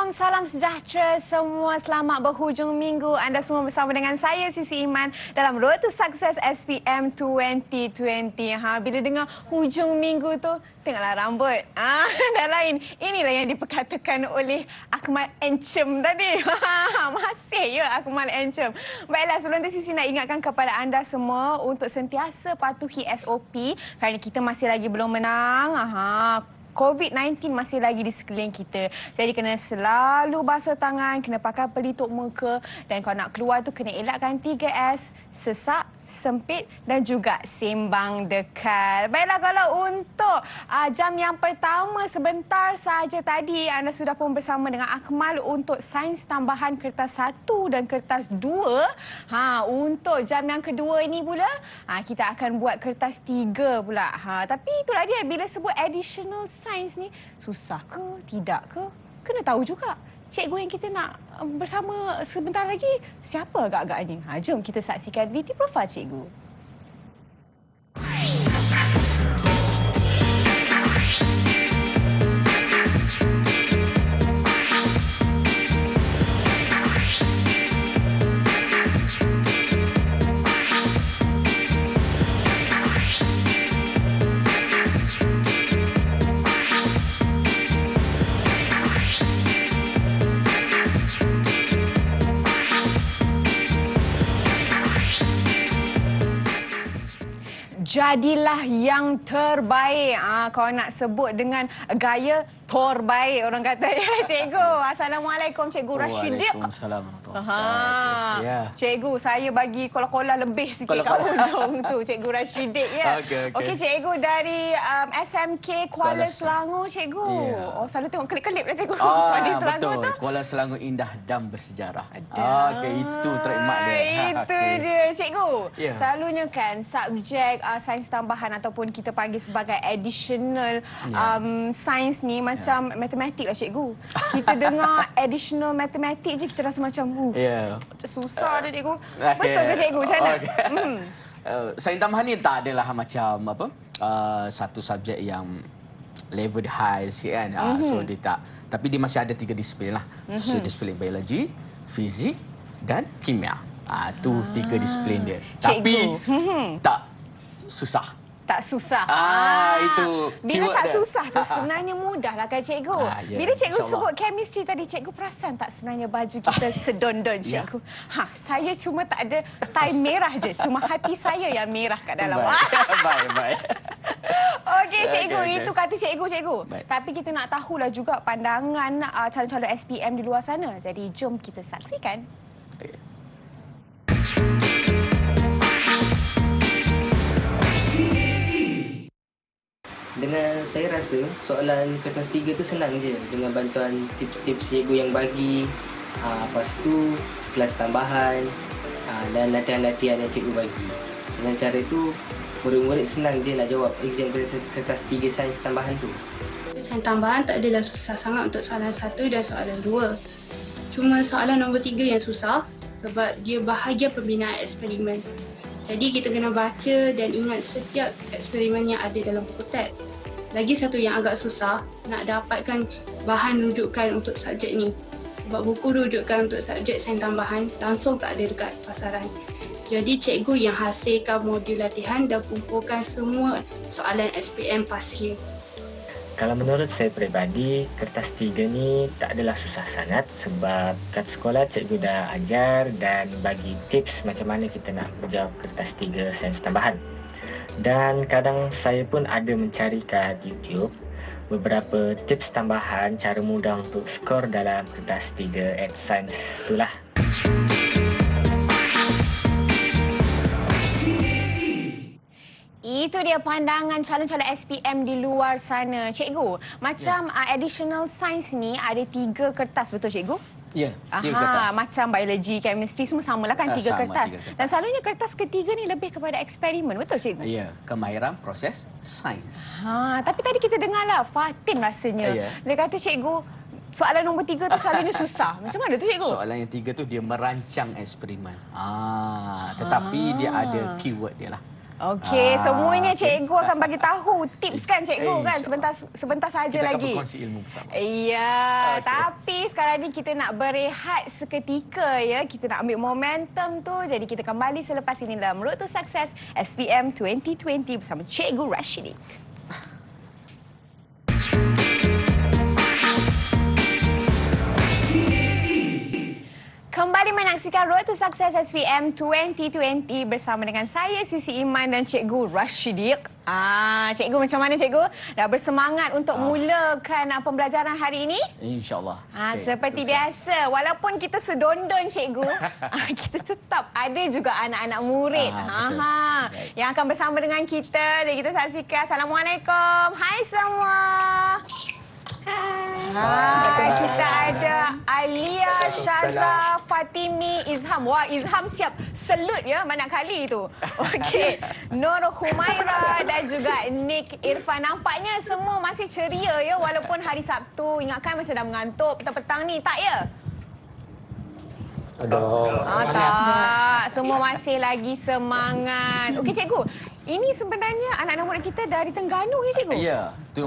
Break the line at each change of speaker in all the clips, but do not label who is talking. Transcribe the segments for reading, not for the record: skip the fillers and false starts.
salam sejahtera semua. Selamat berhujung minggu. Anda semua bersama dengan saya, Sisi Iman, dalam Road to Success SPM 2020. Bila dengar hujung minggu tu, tengoklah rambut. Dan lain. Inilah yang diperkatakan oleh Akmal Encem tadi. Masih ya Akmal Encem. Baiklah, sebelum tu Sisi nak ingatkan kepada anda semua untuk sentiasa patuhi SOP kerana kita masih lagi belum menang. COVID-19 masih lagi di sekeliling kita. Jadi kena selalu basuh tangan, kena pakai pelitup muka dan kalau nak keluar tu kena elakkan 3S, sesak, sempit dan juga sembang dekat. Baiklah, kalau untuk jam yang pertama sebentar saja tadi anda sudah pun bersama dengan Akmal untuk sains tambahan kertas 1 dan kertas 2. Untuk jam yang kedua ini pula kita akan buat kertas 3 pula. Tapi itulah dia, bila sebut additional sains ni, susah ke tidak ke? Kena tahu juga. Cikgu yang kita nak bersama sebentar lagi, siapa agak-agaknya? Jom kita saksikan VT Profile Cikgu. Jadilah yang terbaik. Kalau nak sebut dengan gaya terbaik, orang kata ya, Cikgu. Assalamualaikum, Cikgu Rashidik.
Waalaikumsalam warahmatullahi.
Cikgu, saya bagi kola-kola lebih sikit kat ujung tu, Cikgu Rashidik ya. Okey, Cikgu dari SMK Kuala Selangor, Cikgu. Oh, selalu tengok kelip-kelip lah, Cikgu.
Betul. Tu? Kuala Selangor indah dan bersejarah. Itu trademark dia.
Itu dia, Cikgu. Selalunya kan subjek sains tambahan ataupun kita panggil sebagai additional sains ni macam matematik lah, Cikgu. Kita dengar additional matematik je kita rasa macam susah dah, Cikgu. Betul ke, Cikgu? Macam mana?
Sains tambahan ni tak adalah macam satu subjek yang level high sikit kan. So dia tak. Tapi dia masih ada 3 disiplin lah. So disiplin biologi, fizik dan kimia. Tu 3 disiplin dia. Tapi tak susah.
Tak susah.
Itu
bila tak susah tu sebenarnya mudah lah kan, Cikgu. Bila Cikgu sebut chemistry tadi, Cikgu perasan tak sebenarnya baju kita sedondon, Cikgu? Saya cuma tak ada tie merah je. Cuma hati saya yang merah kat dalam.
Baik.
Okey, Cikgu. Itu kata Cikgu. Tapi kita nak tahulah juga pandangan calon-calon SPM di luar sana. Jadi jom kita saksikan.
Dengan saya rasa soalan kertas 3 tu senang je dengan bantuan tips-tips cikgu yang bagi. Lepas tu kelas tambahan dan latihan-latihan yang cikgu bagi. Dengan cara tu murid-murid senang je nak jawab exam kertas 3 sains tambahan tu.
Sains tambahan tak adalah susah sangat untuk soalan 1 dan soalan 2. Cuma soalan nombor 3 yang susah sebab dia bahagian pembinaan eksperimen. Jadi kita kena baca dan ingat setiap eksperimen yang ada dalam buku teks. Lagi satu yang agak susah, nak dapatkan bahan rujukan untuk subjek ni. Sebab buku rujukan untuk subjek sains tambahan langsung tak ada dekat pasaran. Jadi cikgu yang hasilkan modul latihan dan kumpulkan semua soalan SPM pasir.
Kalau menurut saya peribadi, kertas 3 ni tak adalah susah sangat sebab kat sekolah cikgu dah ajar dan bagi tips macam mana kita nak menjawab kertas 3 sains tambahan. Dan kadang saya pun ada mencari kat YouTube beberapa tips tambahan cara mudah untuk skor dalam kertas 3 at sains itulah.
Itu dia pandangan calon-calon SPM di luar sana. Cikgu, macam additional science ni ada 3 kertas, betul Cikgu?
Ya, 3 kertas.
Macam biologi, chemistry semua samalah kan, 3 kertas. Dan selalunya kertas ketiga ni lebih kepada eksperimen, betul Cikgu?
Ya, kemahiran proses sains.
Tapi tadi kita dengarlah Fatin rasanya. Dia kata Cikgu, soalan nombor 3 tu selalunya susah. Macam mana tu, Cikgu?
Soalan yang 3 tu dia merancang eksperimen. Tetapi dia ada keyword dia lah.
Okey, semuanya cikgu akan bagi tahu tips kan cikgu kan sebentar saja
Kita akan
lagi.
berkongsi ilmu bersama.
Iya,
Okey.
tapi sekarang ni kita nak berehat seketika ya. Kita nak ambil momentum tu. Jadi kita kembali selepas ini dalam Road to Success SPM 2020 bersama Cikgu Rashidik. Kembali menyaksikan Road to Success SPM 2020 bersama dengan saya Sisi Iman dan Cikgu Rashidik. Cikgu macam mana cikgu? Dah bersemangat untuk mulakan pembelajaran hari ini?
InsyaAllah. Okey,
Seperti
teruskan.
biasa, walaupun kita sedondon cikgu, kita tetap ada juga anak-anak murid
betul. Baik.
yang akan bersama dengan kita. Dan kita saksikan. Assalamualaikum. Hai semua. Kita ada Alia, Syaza, Fatimi, Izham. Wah, Izham siap selut ya banyak kali tu. Okey. Nur Humaira dan juga Nick Irfan. Nampaknya semua masih ceria ya walaupun hari Sabtu. Ingatkan macam dah mengantuk petang-petang ni, tak ya? Tak. Semua masih lagi semangat. Okey cikgu, ini sebenarnya anak-anak murid kita dari Terengganu ya cikgu?
Ya, tu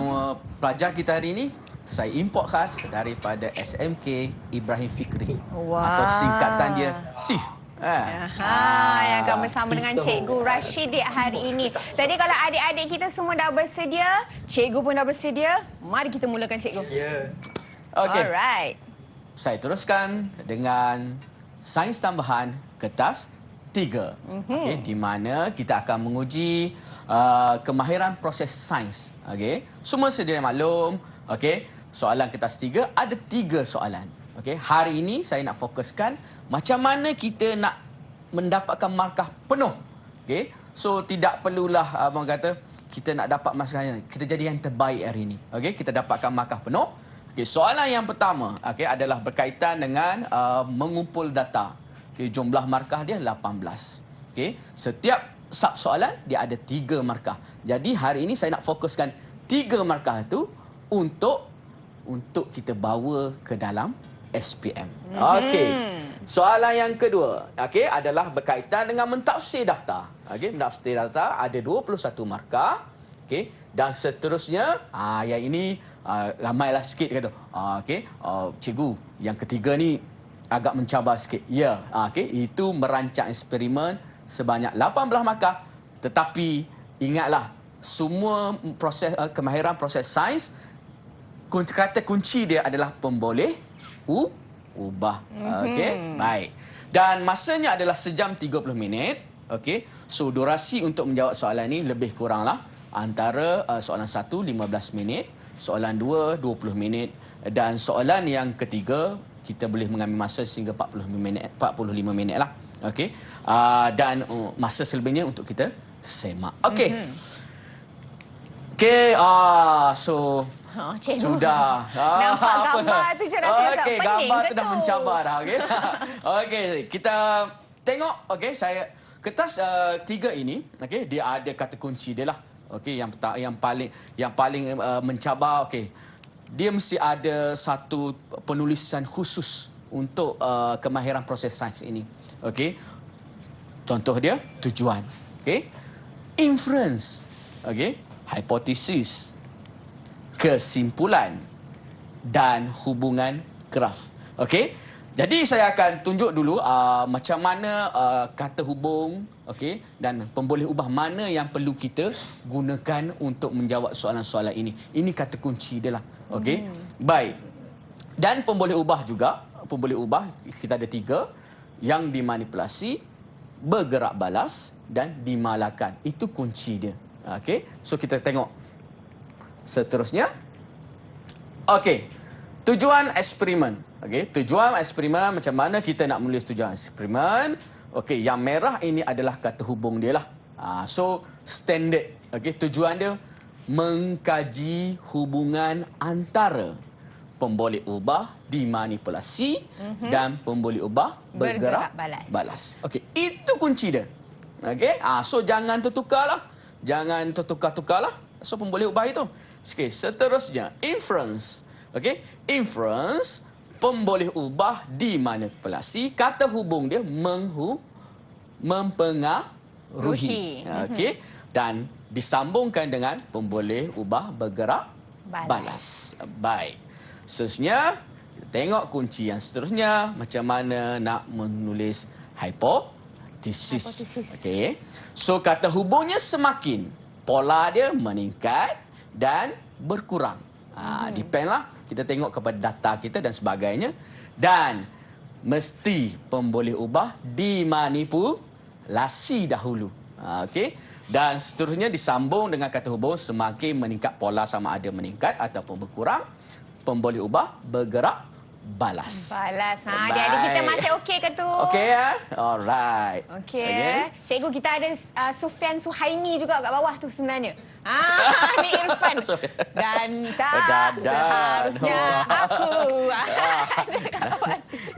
pelajar kita hari ini saya import khas daripada SMK Ibrahim Fikri.
Wah.
Atau singkatan dia SIF.
Yang akan bersama dengan Cikgu Rashidik hari ini. Jadi kalau adik-adik kita semua dah bersedia, cikgu pun dah bersedia, mari kita mulakan cikgu.
Okey.
Alright.
Saya teruskan dengan sains tambahan kertas 3. Okey, di mana kita akan menguji kemahiran proses sains. Okey. Semua sedia maklum. Okey. Soalan kertas 3 ada 3 soalan. Okey, hari ini saya nak fokuskan macam mana kita nak mendapatkan markah penuh. Okey. So tidak perlulah abang kata kita nak dapat markah, kita jadi yang terbaik hari ini. Okey, kita dapatkan markah penuh. Okey, soalan yang pertama okey adalah berkaitan dengan mengumpul data. Okey, jumlah markah dia 18. Okey, setiap sub soalan dia ada 3 markah. Jadi hari ini saya nak fokuskan 3 markah itu untuk kita bawa ke dalam SPM. Okey. Soalan yang kedua, okey, adalah berkaitan dengan mentafsir data. Okey, mentafsir data ada 21 markah. Okey, dan seterusnya, yang ini ramailah sikit kata. Okey, cikgu, yang ketiga ni agak mencabar sikit. Ya, okey, itu merancang eksperimen sebanyak 18 markah. Tetapi ingatlah, semua proses kemahiran proses sains, kata kunci dia adalah pemboleh ubah. Okey, baik. Dan masanya adalah sejam 30 minit. Okey, so durasi untuk menjawab soalan ni lebih kuranglah antara soalan 1 15 minit, soalan 2 20 minit dan soalan yang ketiga kita boleh mengambil masa sehingga 45 minit lah. Okey. Dan masa selebihnya untuk kita semak. Okey. Okey, so
Cikgu.
sudah.
Nampak gambar tu je rasa macam
okey,
pening
gambar
ke
tu dah
tu?
mencabar dah. Okey. Okey, kita tengok. Okey, saya kertas 3 ini, okey, dia ada kata kunci dia lah. Okey, yang paling mencabar, okey. Dia mesti ada satu penulisan khusus untuk kemahiran proses sains ini. Okey. Contoh dia tujuan. Okey. Inference. Okey. Hipotesis. Kesimpulan dan hubungan graf. Okey. Jadi saya akan tunjuk dulu macam mana kata hubung, okey, dan pemboleh ubah mana yang perlu kita gunakan untuk menjawab soalan-soalan ini. Ini kata kunci dia lah. Okey. Baik. Dan pemboleh ubah juga, pemboleh ubah kita ada 3 yang dimanipulasi, bergerak balas dan dimalakan. Itu kunci dia. Okey. So kita tengok seterusnya. Okey. Tujuan eksperimen. Okey, tujuan eksperimen macam mana kita nak menulis tujuan eksperimen? Okey, yang merah ini adalah kata hubung dia lah. So standard. Okey, tujuan dia mengkaji hubungan antara pemboleh ubah dimanipulasi dan pemboleh ubah bergerak balas. Okey, itu kunci dia. Okey, so jangan tertukarlah. Jangan tertukar-tukarlah. So pemboleh ubah itu. Okey, seterusnya inference. Okey, inference pemboleh ubah dimanipulasi, kata hubung dia
ruhi.
Okey. Dan disambungkan dengan pemboleh ubah bergerak balas. Baik. Seterusnya, kita tengok kunci yang seterusnya. Macam mana nak menulis hipotesis. Okey. So, kata hubungnya semakin. Pola dia meningkat dan berkurang. Depend lah. Kita tengok kepada data kita dan sebagainya. Dan mesti pemboleh ubah dimanipulasi dahulu. Okey. Dan seterusnya disambung dengan kata hubung semakin meningkat pola sama ada meningkat ataupun berkurang. Pemboleh ubah bergerak balas.
Balas. Adik-adik kita masih okey ke tu?
Okey ya? Alright.
Okey. Cikgu, kita ada Sufian Suhaimi juga kat bawah tu sebenarnya. Ni Irfan. Dan tak seharusnya aku.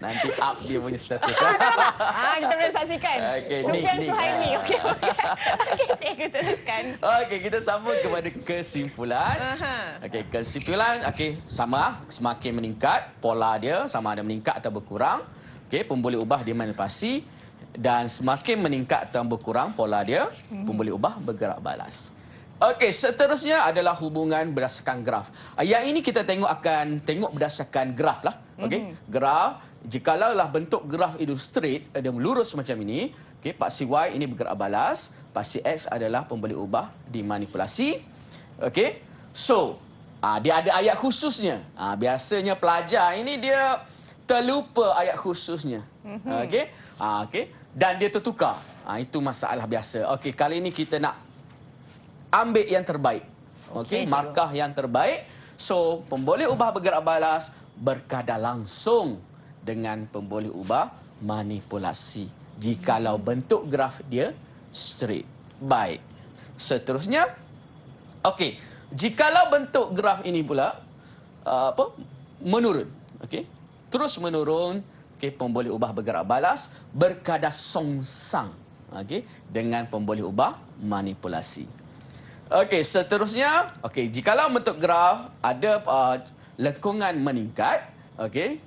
Nanti up dia punya status.
Kita boleh saksikan.
Okey,
Sufian
Nick.
Suhaimi. Okey. Okey, cikgu teruskan.
Okey, kita sambung kepada kesimpulan. Okey, kesimpulan sama, semakin meningkat pola dia sama ada meningkat atau berkurang. Okey, pemboleh ubah dimanipulasi dan semakin meningkat atau berkurang pola dia, pemboleh ubah bergerak balas. Okey, seterusnya adalah hubungan berdasarkan graf. Yang ini kita tengok berdasarkan graf lah. Okey, graf jikalaulah bentuk graf itu straight, ada melurus macam ini, okey, paksi Y ini bergerak balas, paksi X adalah pemboleh ubah dimanipulasi. Okey. So, dia ada ayat khususnya. Biasanya pelajar ini dia terlupa ayat khususnya. Okey. Okey. Dan dia tertukar. Itu masalah biasa. Okey, kali ini kita nak ambil yang terbaik. Okey, markah yang terbaik. So, pemboleh ubah bergerak balas berkadar langsung dengan pemboleh ubah manipulasi. Jikalau bentuk graf dia straight. Baik. Seterusnya, okey, jikalau bentuk graf ini pula menurun, okey, terus menurun, okey, pemboleh ubah bergerak balas berkadar songsang, okey, dengan pemboleh ubah manipulasi. Okey, seterusnya, okey, jikalau bentuk graf ada lengkungan meningkat, okey,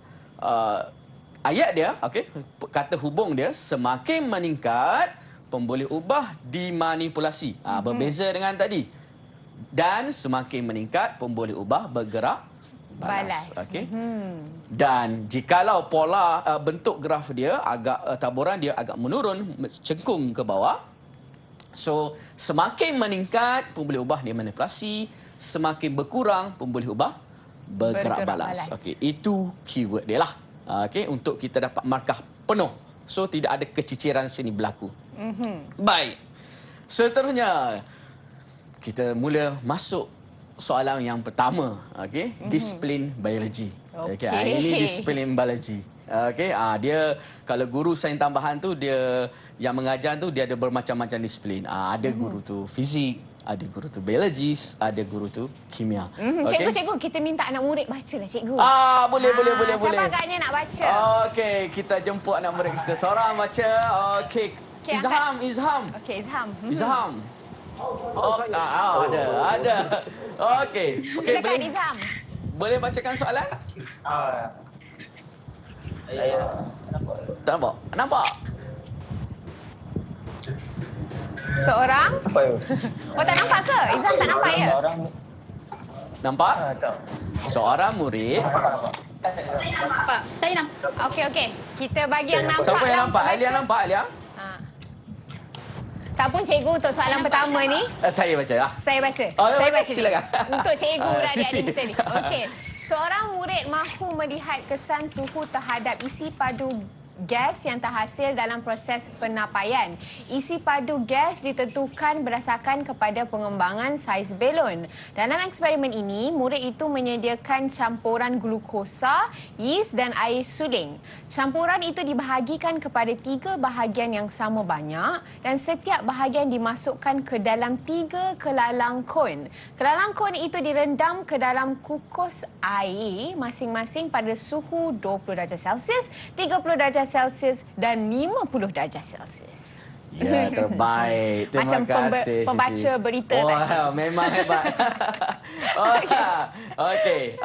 ayat dia, okey, kata hubung dia semakin meningkat, pemboleh ubah dimanipulasi. Berbeza dengan tadi. Dan semakin meningkat, pemboleh ubah bergerak balas. Okey. Dan jikalau pola bentuk graf dia agak taburan dia agak menurun, cengkung ke bawah. So, semakin meningkat, pemboleh ubah dimanipulasi, semakin berkurang, pemboleh ubah bergerak balas. Okey, itu keyword dia lah. Okey, untuk kita dapat markah penuh. So, tidak ada keciciran sini berlaku. Baik. Seterusnya, kita mula masuk soalan yang pertama. Okey, disiplin biologi. Okey, ini disiplin biologi. Okey, dia kalau guru sains tambahan tu dia yang mengajar tu dia ada bermacam-macam disiplin. Ada guru tu fizik, ada guru tu biologis, ada guru tu kimia.
Okay. Cikgu, kita minta anak murid bacalah cikgu.
Boleh.
Siapa agaknya nak baca?
Okey, kita jemput anak murid kita seorang baca. Okey, Izham.
Okey, Izham.
Izham. Ada. Okey.
Silakan Izham.
Boleh bacakan soalan? Tak nampak?
Seorang? Tak nampak ke? Izham tak nampak ya?
Nampak? Seorang murid.
Nampak. Saya nampak.
Okey. Kita bagi yang nampak.
Siapa yang nampak?
baca.
Alia nampak, Alia?
Tak pun cikgu untuk soalan pertama ni.
Saya baca lah.
Saya baca.
Saya
baca.
Silakan.
Untuk cikgu dan
Sisi.
adik-adik kita ni. Okey. Seorang murid mahu melihat kesan suhu terhadap isi padu gas yang terhasil dalam proses penapaian. Isi padu gas ditentukan berdasarkan kepada pengembangan saiz belon. Dalam eksperimen ini, murid itu menyediakan campuran glukosa, yeast dan air suling. Campuran itu dibahagikan kepada 3 bahagian yang sama banyak dan setiap bahagian dimasukkan ke dalam 3 kelalang kon. Kelalang kon itu direndam ke dalam kukus air masing-masing pada suhu 20 darjah Celsius, 30 darjah Celsius dan 50 darjah Celsius.
Ya, terbaik. Terima kasih.
Pembaca berita
Wah, memang hebat. Okey.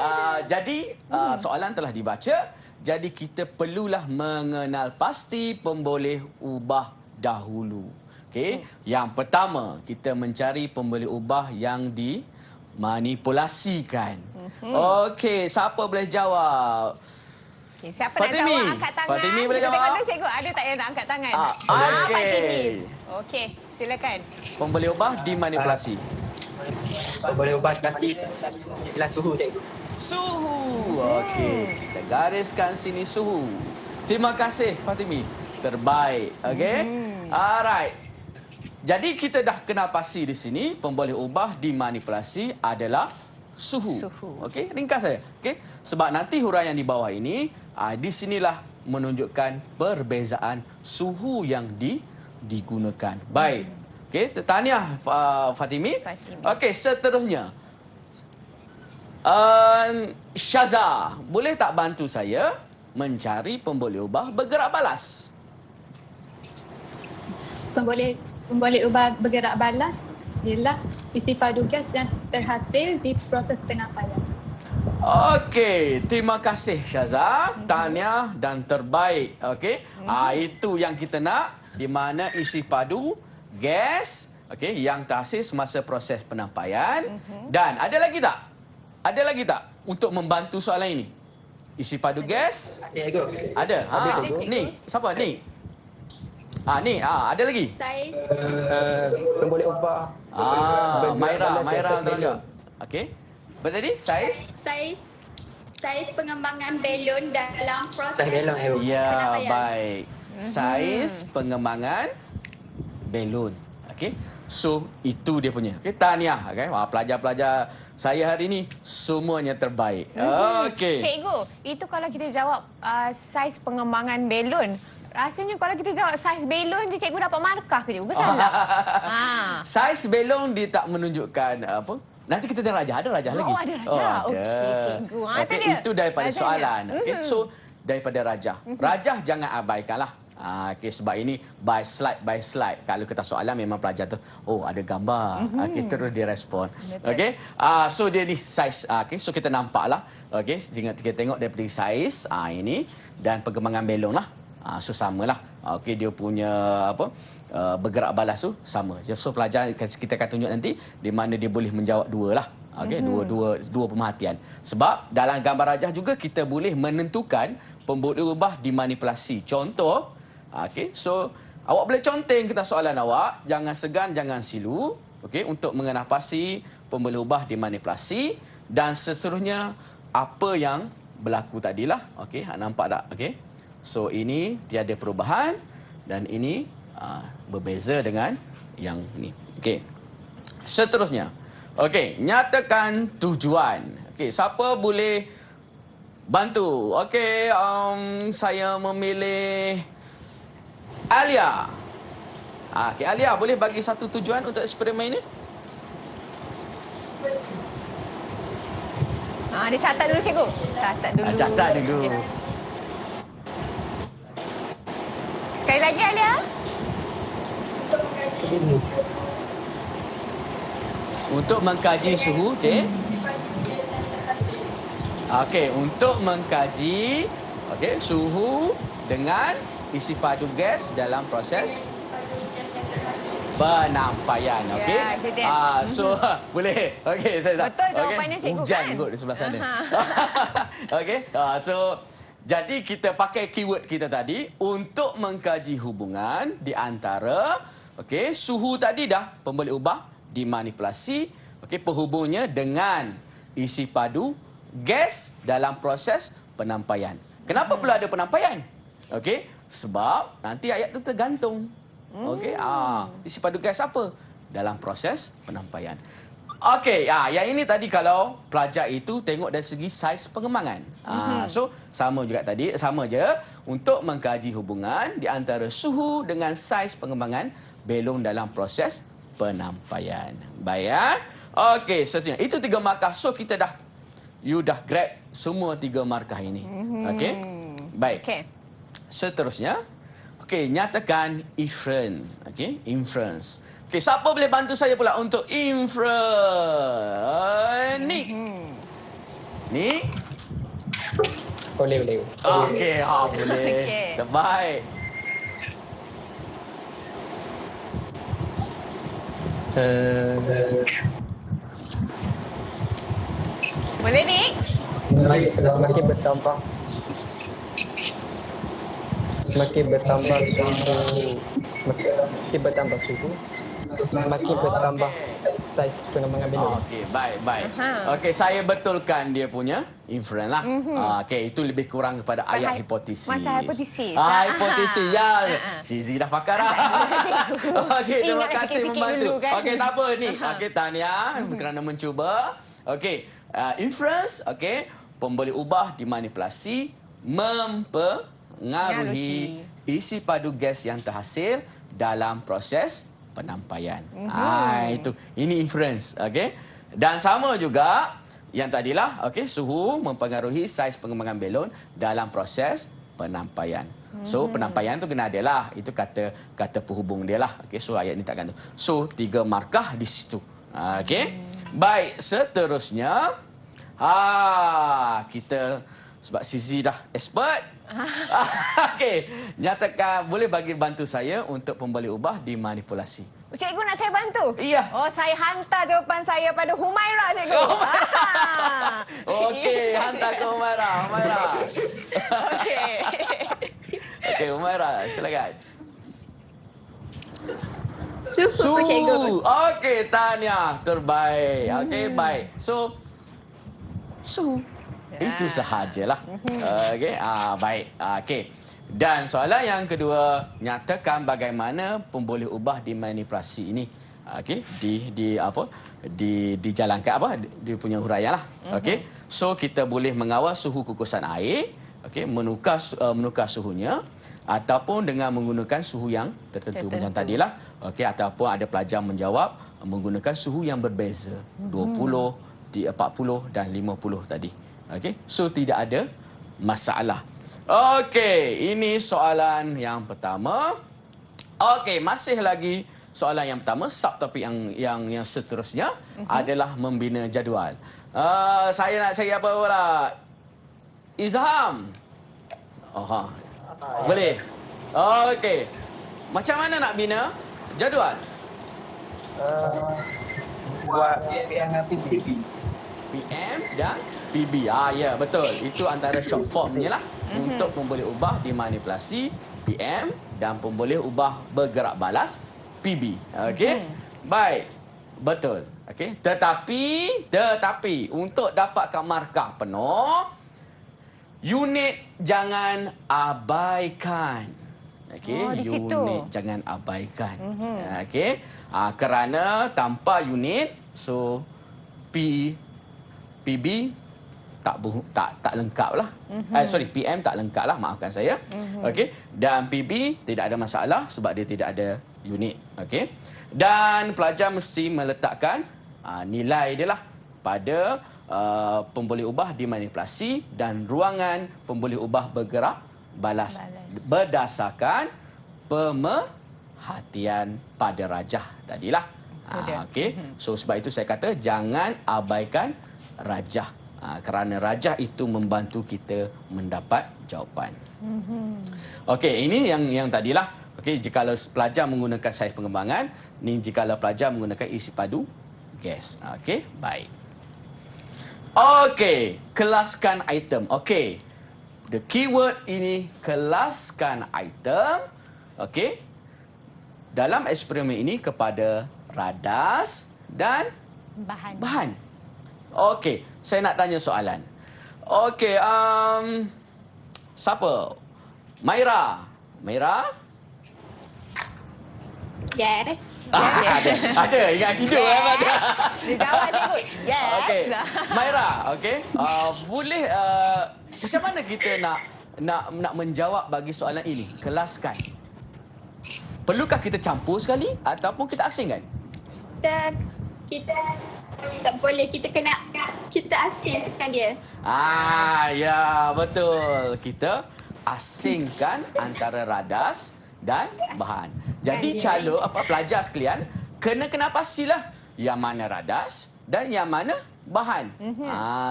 Jadi, soalan telah dibaca. Jadi, kita perlulah mengenal pasti pemboleh ubah dahulu. Okey, yang pertama kita mencari pembeli ubah yang dimanipulasikan. Okey, siapa boleh jawab?
Okay, siapa
Fatimi.
nak jawab angkat tangan?
Fatimi boleh
Kita
jawab?
tengok dulu cikgu ada tak yang nak angkat tangan?
Okey.
Fatimi. Okey, silakan.
Pembeli ubah dimanipulasi.
Boleh ubah kasih jelas suhu cikgu.
Suhu. Okey, kita gariskan sini suhu. Terima kasih Fatimi. Terbaik. Okey. Alright. Jadi kita dah kenal pasti di sini pemboleh ubah dimanipulasi adalah suhu. Okey, ringkas saja. Okey. Sebab nanti huraian di bawah ini di sinilah menunjukkan perbezaan suhu yang digunakan. Baik. Okey, tahniah Fatimi. Okey, seterusnya. Syaza, boleh tak bantu saya mencari pemboleh ubah bergerak balas?
Pemboleh ubah bergerak balas ialah isi padu gas yang terhasil di proses penampaian.
Okey, terima kasih Syaza. Tahniah dan terbaik. Okey. Itu yang kita nak, di mana isi padu gas yang terhasil semasa proses penampaian. Dan ada lagi tak? Ada lagi tak untuk membantu soalan ini? Isi padu gas? Ada. Ni, siapa ni? Ni, ada lagi?
Saiz
Pemboleh ubah.
Maira tolong jawab. Okey. Apa tadi? Saiz?
Saiz pengembangan belon dalam proses
Ya,
penampaian.
baik. Saiz pengembangan belon. Okey. So, itu dia punya. Okey, tahniah. Okay? Pelajar-pelajar saya hari ini semuanya terbaik. Okey.
Cikgu, itu kalau kita jawab saiz pengembangan belon, rasanya kalau kita jawab saiz belon je cikgu dapat markah ke juga salah?
Saiz belon dia tak menunjukkan apa? Nanti kita tengok rajah. Ada rajah lagi.
Ada rajah. Okey, cikgu.
Okey, itu daripada soalan. Okey, so daripada rajah. Rajah jangan abaikanlah. Okey, sebab ini by slide. Kalau kita soalan memang pelajar tu, ada gambar. Okey, terus dia respon. Okey. So dia ni saiz. Okey, so kita nampaklah. Okey, kita tengok daripada saiz ini dan perkembangan belon lah. So samalah. Okey, dia punya bergerak balas tu sama. So pelajar kita akan tunjuk nanti di mana dia boleh menjawab dua lah. Okey, dua pemerhatian. Sebab dalam gambar rajah juga kita boleh menentukan pemboleh ubah dimanipulasi. Contoh, okey, so awak boleh conteng kita soalan awak, jangan segan, jangan silu, okey, untuk mengenal pasti pemboleh ubah dimanipulasi dan seterusnya apa yang berlaku tadilah. Okey, nampak tak? Okey. So ini tiada perubahan dan ini berbeza dengan yang ni. Okey. Seterusnya. Okey, nyatakan tujuan. Okey, siapa boleh bantu? Okey, saya memilih Alia. Okey, Alia boleh bagi satu tujuan untuk eksperimen ini?
Dia catat dulu cikgu. Catat dulu.
Catat dulu.
Okay. Sekali lagi Alia.
Untuk mengkaji suhu, okey. Okey, untuk mengkaji suhu dengan isi padu gas dalam proses penampaian. Okey.
Ya, itu dia.
So boleh. Okey, saya
Betul jawapannya cikgu,
hujan
kan?
kot di sebelah sana. Okey. So jadi kita pakai keyword kita tadi untuk mengkaji hubungan di antara suhu tadi dah pemboleh ubah dimanipulasi, penghubungnya dengan isi padu gas dalam proses penampaian. Kenapa pula ada penampaian? Okey, sebab nanti ayat tu tergantung. Okey, isi padu gas apa? Dalam proses penampaian. Okey, yang ini tadi kalau pelajar itu tengok dari segi saiz pengembangan. So sama juga tadi, sama je untuk mengkaji hubungan di antara suhu dengan saiz pengembangan belon dalam proses penampaian. Baik ya. Okey, seterusnya. Itu 3 markah. So kita you dah grab semua 3 markah ini. Okey. Baik.
Okey.
Seterusnya, nyatakan inference. Okey, inference. Okey, siapa boleh bantu saya pula untuk inference? Ni.
Boleh.
Okey, boleh.
Okey.
Terbaik.
Boleh, Nik?
Semakin bertambah semakin bertambah semakin bertambah saiz pengembangan belon.
Okey, baik.
Aha.
Okey, saya betulkan dia punya inference lah. Okey, itu lebih kurang kepada ayat hipotesis.
Macam hipotesis.
Hipotesis. Ya, Sizi dah pakar dah. Okey, terima
Ingat
kasih
sikit-sikit
membantu.
dulu kan.
Okey, tak apa ni. Okey, tahniah kerana mencuba. Okey, inference, okey, pemboleh ubah dimanipulasi mempengaruhi isi padu gas yang terhasil dalam proses penampaian. Itu. Ini inference, okey. Dan sama juga yang tadilah, okey, suhu mempengaruhi saiz pengembangan belon dalam proses penampaian. So penampaian tu kena ada lah. Itu kata penghubung dia lah. Okey, so ayat ni takkan tu. So 3 markah di situ. Okey. Baik, seterusnya kita sebab Sizi dah expert. Okey, nyatakan boleh bagi bantu saya untuk pemboleh ubah dimanipulasi.
Cikgu nak saya bantu?
Iya.
Oh, saya hantar jawapan saya pada Humaira, cikgu.
Okey, hantar ke Humaira.
Okey.
Okey, Humaira, silakan.
Suhu, cikgu.
Okey, tahniah. Terbaik. Okey, baik. So, suhu. Itu sahajalah. Okey, baik. Okey. Dan soalan yang kedua, nyatakan bagaimana pemboleh ubah dimanipulasi ini. Okey, dijalankan apa? Dia punya huraian lah. Okey. So kita boleh mengawal suhu kukusan air, okey, menukar suhunya ataupun dengan menggunakan suhu yang tertentu macam tadilah. Okey, ataupun ada pelajar menjawab menggunakan suhu yang berbeza, 20, 40 dan 50 tadi. Okey, so tidak ada masalah. Okey, ini soalan yang pertama. Okey, masih lagi soalan yang pertama. Subtopik yang seterusnya adalah membina jadual. Saya nak cari apa pula? Izham. Boleh. Okey. Macam mana nak bina jadual?
Buat PM dan PB.
PM dan PB. Ya, betul. Itu antara short formnya lah. Untuk pemboleh ubah dimanipulasi PM dan pemboleh ubah bergerak balas PB. Okey. Baik. Betul. Okey. Tetapi untuk dapatkan markah penuh, unit jangan abaikan. Okey,
di situ.
unit jangan abaikan. Okey. Kerana tanpa unit, so PB tak lengkap lah. PM tak lengkap lah, maafkan saya. Okey. Dan PB tidak ada masalah sebab dia tidak ada unit. Okey. Dan pelajar mesti meletakkan nilai dia lah pada pemboleh ubah dimanipulasi dan ruangan pemboleh ubah bergerak balas berdasarkan pemerhatian pada rajah tadilah. Okey. So sebab itu saya kata jangan abaikan rajah. Kerana rajah itu membantu kita mendapat jawapan. Okey, ini yang tadilah. Okey, jikalau pelajar menggunakan saiz pengembangan, ni jikalau pelajar menggunakan isi padu gas. Okey, baik. Okey, kelaskan item. Okey. The keyword ini kelaskan item. Okey. Dalam eksperimen ini kepada radas dan bahan. Okey, saya nak tanya soalan. Okey, siapa? Maira.
Yes.
Ada. Ingat tidur kan? Ada.
Dia jawab, cikgu. Yes.
Okey. Maira, okey. Boleh macam mana kita nak menjawab bagi soalan ini? Kelaskan. Perlukah kita campur sekali ataupun kita asingkan?
Kita tak boleh, kita asingkan dia.
Ya, betul. Kita asingkan antara radas dan bahan. Jadi pelajar sekalian kena pastilah yang mana radas dan yang mana bahan.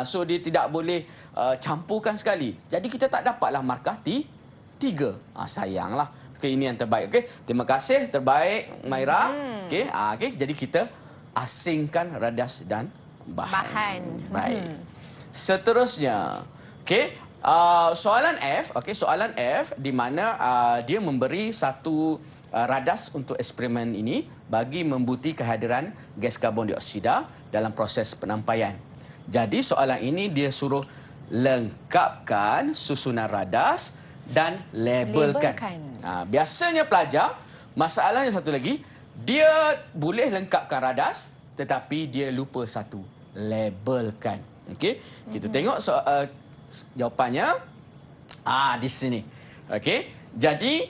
So dia tidak boleh campurkan sekali. Jadi kita tak dapatlah markah 3. Sayanglah. Okey, ini yang terbaik. Okey, terima kasih terbaik Maira. Okey, okey, jadi kita asingkan radas dan bahan. Baik. Seterusnya, okey, soalan F, okey, soalan F di mana dia memberi satu radas untuk eksperimen ini bagi membukti kehadiran gas karbon dioksida dalam proses penampaian. Jadi soalan ini dia suruh lengkapkan susunan radas dan labelkan. Biasanya pelajar, masalahnya satu lagi, dia boleh lengkapkan radas tetapi dia lupa satu, labelkan. Okey, kita tengok jawapannya di sini. Okey, jadi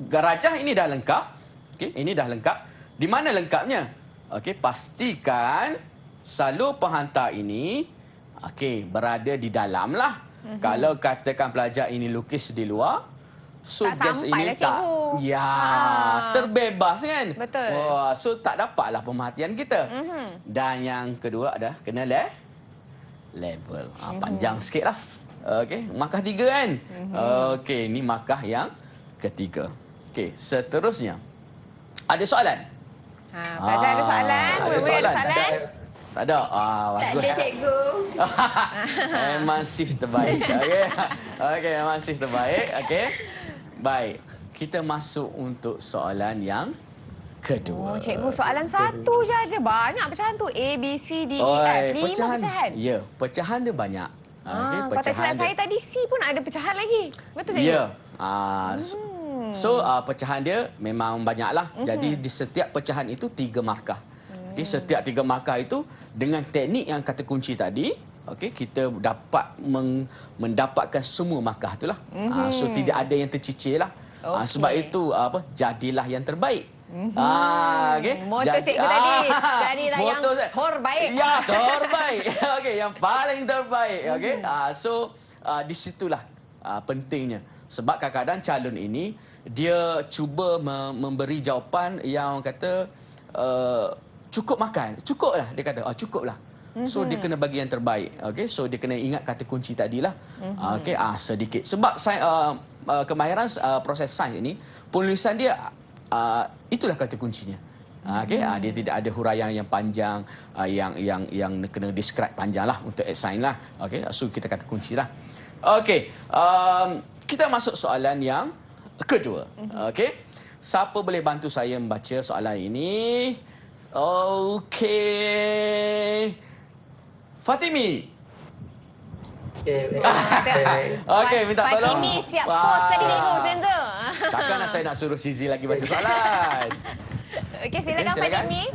garajah ini dah lengkap. Okey, ini dah lengkap. Di mana lengkapnya? Okey, pastikan salur penghantar ini berada di dalam lah. Kalau katakan pelajar ini lukis di luar, so
tak
gas
sampai
ini
lah,
tak
cikgu.
terbebas kan.
Betul.
So tak dapatlah pemerhatian kita. Dan yang kedua adalah kena label. Panjang sikit lah. Okey, markah 3 kan. Okey, ini markah yang ketiga. Okey, seterusnya. Ada soalan?
Pelajar ada soalan? Murid-murid ada soalan?
Tak ada. Bagus.
cikgu.
Memang shift terbaik. Okey. Okey, memang shift terbaik. Okey. Baik. Kita masuk untuk soalan yang kedua.
Cikgu, soalan satu je ada. Banyak pecahan tu. A, B, C, D, E, F. 5 pecahan.
Ya, pecahan dia banyak. Okey,
Kalau tak silap saya tadi C pun ada pecahan lagi. Betul tak?
Ya. So, pecahan dia memang banyaklah. Jadi, di setiap pecahan itu 3 markah. Okay, setiap 3 markah itu dengan teknik yang kata kunci tadi, kita dapat mendapatkan semua markah itulah. So, tidak ada yang tercicir lah. Sebab itu, jadilah yang terbaik.
Moto cikgu tadi. Jadilah yang terbaik.
Ya, terbaik. Okey, yang paling terbaik. Okey. So, di situlah pentingnya. Sebab kadang-kadang calon ini dia cuba memberi jawapan yang kata cukup makan. Cukuplah dia kata. Cukuplah. So dia kena bagi yang terbaik. Okey. So dia kena ingat kata kunci tadilah. Okey, sedikit. Sebab kemahiran proses sains ini, penulisan dia itulah kata kuncinya. Okey, dia tidak ada huraian yang panjang yang kena describe panjanglah untuk sains lah. Okey, so kita kata kuncilah. Okey, kita masuk soalan yang kedua. Okey, siapa boleh bantu saya membaca soalan ini? Okey, Fatimi. Okey, minta tolong.
Fatimi siap post tadi cikgu macam tu.
Takkan saya nak suruh Sizi lagi baca soalan.
Okey, silakan Fatimi.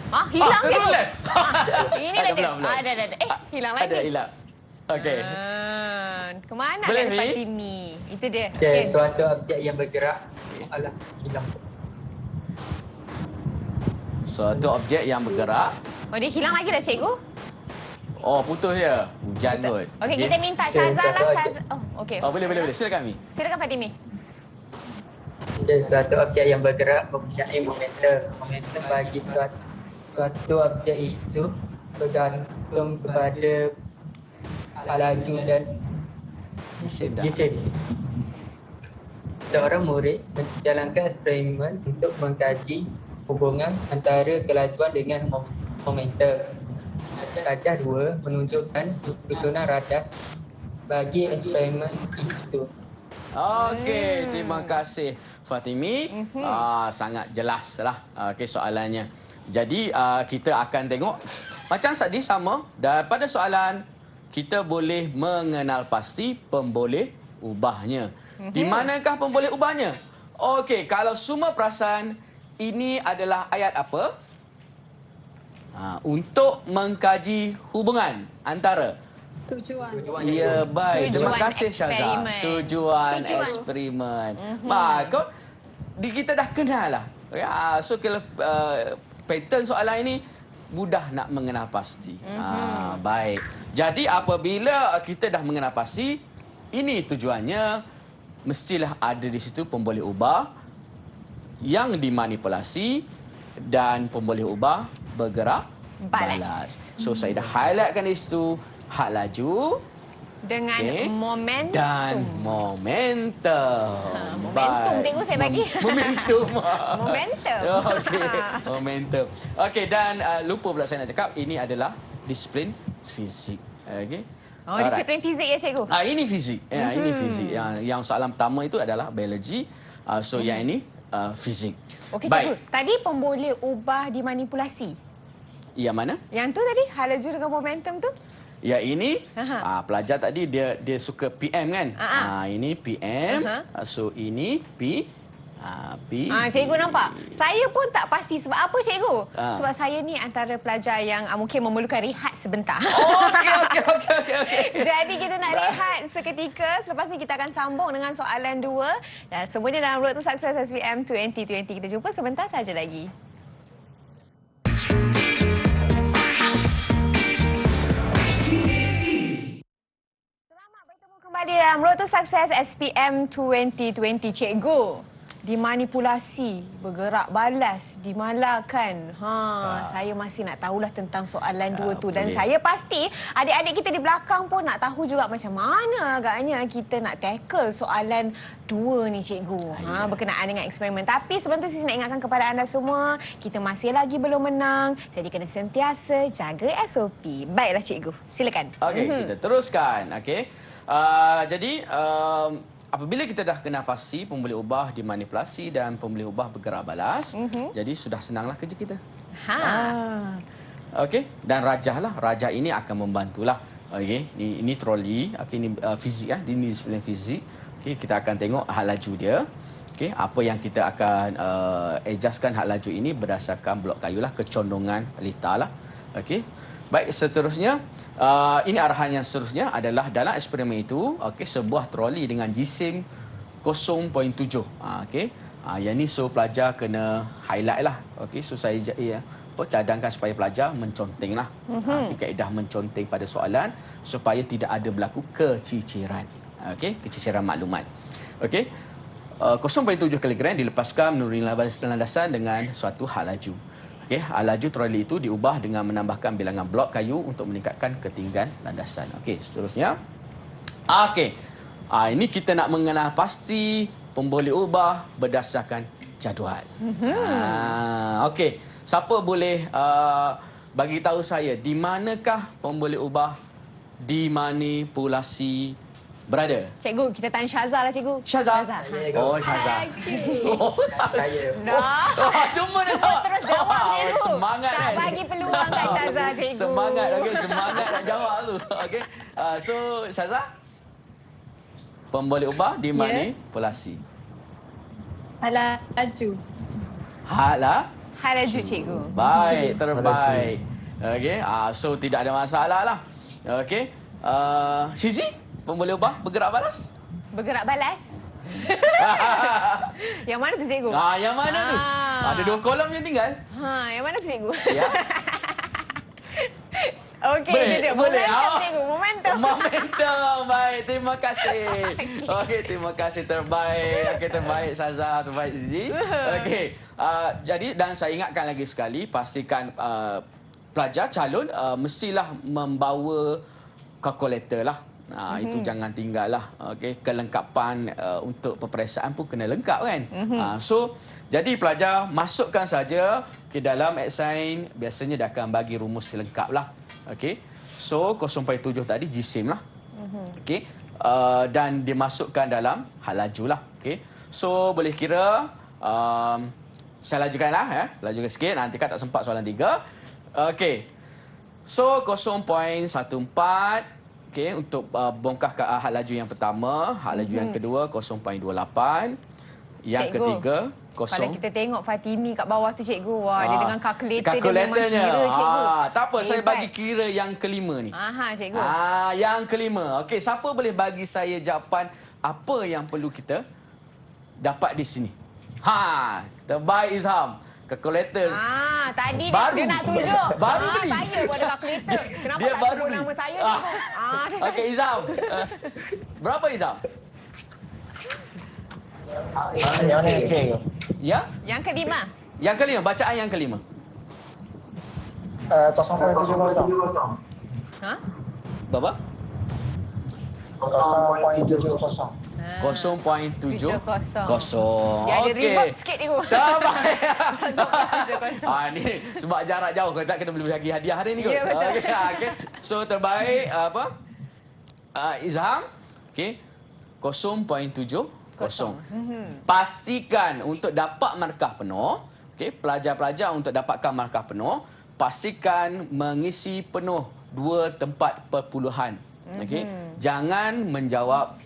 Hilang
Hilang cikgu. Ini dah
belum.
ada. Hilang lagi.
Ada hilang. Okey.
Kemana
Boleh,
ada
Mi?
Fatimi? Itu dia.
Okay, suatu objek yang bergerak. Alah, hilang.
Suatu objek yang bergerak.
Oh, dia hilang lagi dah cikgu?
Putus dia. Hujan kot.
Okey, kita minta Syazal lah. Okey.
Boleh. Silakan, Mi.
Silakan Fatimi.
Okay, suatu objek yang bergerak mempunyai momentum. Momentum bagi suatu objek itu bergantung kepada laju dan
Jisim dah.
jisim. Seorang murid menjalankan eksperimen untuk mengkaji hubungan antara kelajuan dengan momentum. Rajah 2 menunjukkan susunan radas bagi eksperimen itu.
Okey, terima kasih Fatimi. Sangat jelas lah soalannya. Jadi kita akan tengok macam tadi sama. Daripada soalan kita boleh mengenal pasti pemboleh ubahnya. Di manakah pemboleh ubahnya? Okey, kalau semua perasan ini adalah ayat apa? Untuk mengkaji hubungan antara
Tujuan.
ya, baik. Terima kasih Syazal.
eksperimen.
Tujuan eksperimen. Kau kita dah kenal lah. So kalau pattern soalan ini mudah nak mengenal pasti. Baik. Jadi apabila kita dah mengenal pasti, ini tujuannya mestilah ada di situ pemboleh ubah yang dimanipulasi dan pemboleh ubah bergerak balas. So saya dah highlightkan di situ hak laju
Dengan momentum.
Dan momentum.
Momentum cikgu saya bagi.
Momentum.
Momentum.
Okey, momentum. Okey, dan lupa pula saya nak cakap, ini adalah disiplin fizik. Okey.
Oh, disiplin fizik ya cikgu?
Ini fizik. Ini fizik. Yang soalan pertama itu adalah biologi. So yang ini fizik.
Okey cikgu, tadi pemboleh ubah dimanipulasi.
Yang mana?
Yang tu tadi, hala laju dengan momentum tu?
Ya, ini pelajar tadi dia suka PM kan? Ini PM. So ini P.
Cikgu nampak? Saya pun tak pasti sebab apa cikgu? Sebab saya ni antara pelajar yang mungkin memerlukan rehat sebentar.
Okey.
Jadi kita nak rehat seketika. Selepas ni kita akan sambung dengan soalan 2. Dan semuanya dalam Road to Success SPM 2020. Kita jumpa sebentar saja lagi. Kembali dalam Road to Success SPM 2020. Cikgu, dimanipulasi, bergerak balas, dimalahkan. Saya masih nak tahulah tentang soalan 2 tu. Dan saya pasti adik-adik kita di belakang pun nak tahu juga macam mana agaknya kita nak tackle soalan 2 ni cikgu. Berkenaan dengan eksperimen. Tapi sebelum tu saya nak ingatkan kepada anda semua, kita masih lagi belum menang. Jadi kena sentiasa jaga SOP. Baiklah cikgu, silakan.
Okey, kita teruskan. Okey. Jadi apabila kita dah kenal pasti pemboleh ubah dimanipulasi dan pemboleh ubah bergerak balas, jadi sudah senanglah kerja kita. Okey, dan rajah lah. Rajah ini akan membantulah. Okey, ini troli. Okey, ini fizik ini disiplin fizik. Okey, kita akan tengok hal laju dia. Okey, apa yang kita akan adjustkan hal laju ini berdasarkan blok kayu lah, kecondongan litar lah. Okey. Baik, seterusnya ini arahan yang seterusnya adalah dalam eksperimen itu, okey, sebuah troli dengan jisim 0.7. Okey. Yang ni so pelajar kena highlight lah. Okey, so saya cadangkan supaya pelajar mencontenglah. Kaedah menconteng pada soalan supaya tidak ada berlaku keciciran. Okey, keciciran maklumat. Okey. 0.7 kg dilepaskan menuruni landasan dengan suatu hal laju. Okey, hal laju troli itu diubah dengan menambahkan bilangan blok kayu untuk meningkatkan ketinggian landasan. Okey, seterusnya. Okey. Ini kita nak mengenal pasti pemboleh ubah berdasarkan jadual. Okey, siapa boleh bagi tahu saya di manakah pemboleh ubah dimanipulasi berada?
Cikgu, kita tanya Syazah lah cikgu.
Syazah? Oh, Syazah.
Saya.
Semua dia
terus jawab dulu.
Semangat
tak
kan?
bagi peluang kat Syazah cikgu.
Semangat, okey. Semangat nak jawab tu. Okey. So, Syazah? Pemboleh ubah dimanipulasi.
Hala laju.
Hal
laju cikgu.
Baik, terbaik. Okey. So, tidak ada masalah lah. Okey. Shizi? Pemboleh ubah bergerak balas?
Bergerak balas? Yang mana tu cikgu?
Yang mana tu? Ada 2 kolom yang tinggal.
Yang mana tu cikgu?
Ya.
Okey, dia momentum cikgu, momentum.
Momentum. Baik, terima kasih. Okey, terima kasih, terbaik. Okey, terbaik Syazah, terbaik Zizi. Okey. Jadi dan saya ingatkan lagi sekali, pastikan pelajar calon mestilah membawa kalkulator lah. Itu jangan tinggal lah. Okay. Kelengkapan untuk peperiksaan pun kena lengkap kan. So, jadi pelajar masukkan saja ke dalam Exine. Biasanya dia akan bagi rumus lengkap lah. Okay. So, 0.7 tadi jisim lah. Okay. Dan dimasukkan dalam hal laju lah. Okay. So, boleh kira saya lajukan lah. Lajukan sikit. Nanti kan tak sempat soalan 3. Okay. So, 0.14. Okey, untuk bongkar ke hal laju yang pertama, hal laju yang kedua 0.28, yang ketiga
Kalau kita tengok Fatimi kat bawah tu cikgu, wah dia dengan kalkulator dia memang kira cikgu.
Tak apa, saya bagi kira yang kelima ni.
Cikgu.
Yang kelima. Okey, siapa boleh bagi saya jawapan apa yang perlu kita dapat di sini? Terbaik Izham. Kalkulator.
Tadi
baru.
dia nak tunjuk.
Baru beli.
Saya pun ada kalkulator. Kenapa
dia
tak
baru
sebut
beli.
nama saya?
Okey, Izham. Berapa Izham? Ya?
Yang kelima.
Yang kelima, bacaan yang kelima.
0.70.
Berapa?
0.70.
0.70.
Dia ada reverb sikit ni.
Terbaik.
0.70.
Ni sebab jarak jauh. Kalau tak kena beli bagi hadiah hari ni kot.
Ya, betul.
Okay. So terbaik apa? Izham. Okey. 0.70. Pastikan untuk dapat markah penuh. Okey, pelajar-pelajar untuk dapatkan markah penuh, pastikan mengisi penuh 2 tempat perpuluhan. Okey. Jangan menjawab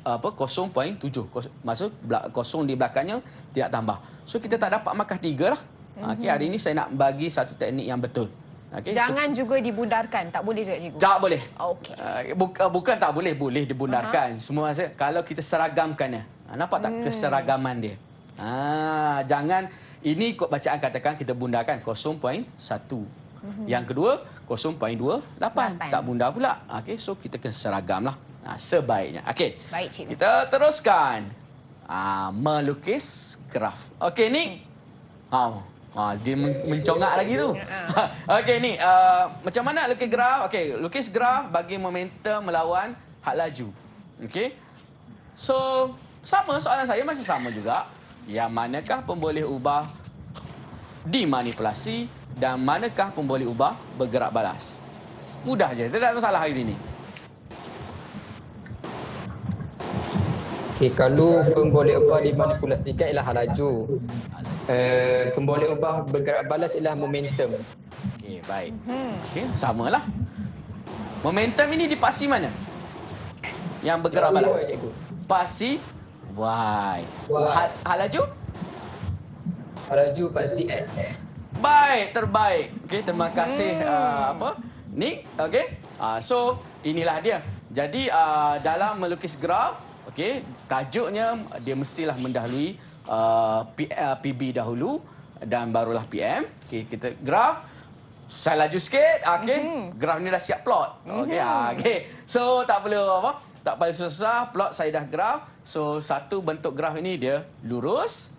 0.7. Maksud kosong di belakangnya tidak tambah. So kita tak dapat markah 3 lah. Okey, hari ini saya nak bagi satu teknik yang betul. Okay,
Jangan juga dibundarkan. Tak boleh tak, cikgu?
Tak boleh.
Okey.
Bukan tak boleh, boleh dibundarkan. Semua kalau kita seragamkannya. Nampak tak keseragaman dia? Jangan ini ikut bacaan katakan kita bundarkan 0.1. Yang kedua 0.28. Tak bundar pula. Okey, so kita kena seragamlah. Sebaiknya. Okey.
Baik, cikgu.
Kita teruskan. Melukis graf. Okey, ni dia mencongak lagi tu. Okey, ni macam mana lukis graf? Okey, lukis graf bagi momentum melawan had laju. Okey. So, soalan saya masih sama juga. Yang manakah pemboleh ubah dimanipulasi dan manakah pemboleh ubah bergerak balas? Mudah je, tidak ada masalah hari ini.
Okay, kalau pemboleh ubah dimanipulasikan ialah had laju. Pemboleh ubah bergerak balas ialah momentum.
Okey, baik. Okey, samalah. Momentum ini di pasi mana? Yang bergerak balas.
Y, cikgu.
Pasi Y. Had laju?
Had laju pasti S.
Baik, terbaik. Okey, terima kasih Ni, okey. So, inilah dia. Jadi dalam melukis graf, okey, tajuknya dia mestilah mendahului PB dahulu dan barulah PM. Okey, kita graf. Saya laju sikit, okey. Graf ni dah siap plot. Okey, okey. So, tak perlu apa? Tak payah susah, plot saya dah graf. So, satu bentuk graf ini dia lurus.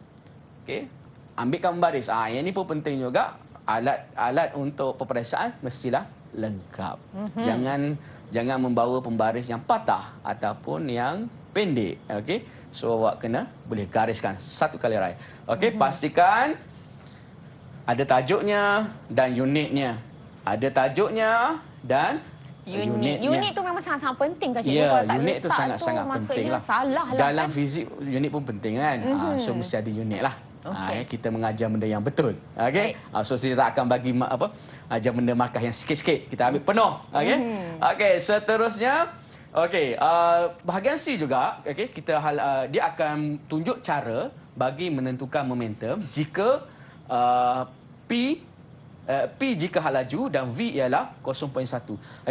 Okey. Ambilkan baris. Yang ni pun penting juga. Alat untuk peperiksaan mestilah lengkap. Jangan membawa pembaris yang patah ataupun yang pendek. Okey. So, awak kena boleh gariskan satu kali raya. Okey, pastikan ada tajuknya dan unitnya. Ada tajuknya dan unitnya.
Unit tu memang sangat-sangat penting kan, cikgu?
Ya,
Kalau tak
unit tu
letak
sangat-sangat
tu,
penting lah.
Salah lah
Dalam
kan?
fizik, unit pun penting kan. So, mesti ada unit lah. Kita mengajar benda yang betul. Okey. So, saya tak akan bagi ajar benda markah yang sikit-sikit. Kita ambil penuh. Okey. Okey, seterusnya. Okey, bahagian C juga, okey, dia akan tunjuk cara bagi menentukan momentum jika P jika had laju dan V ialah 0.1.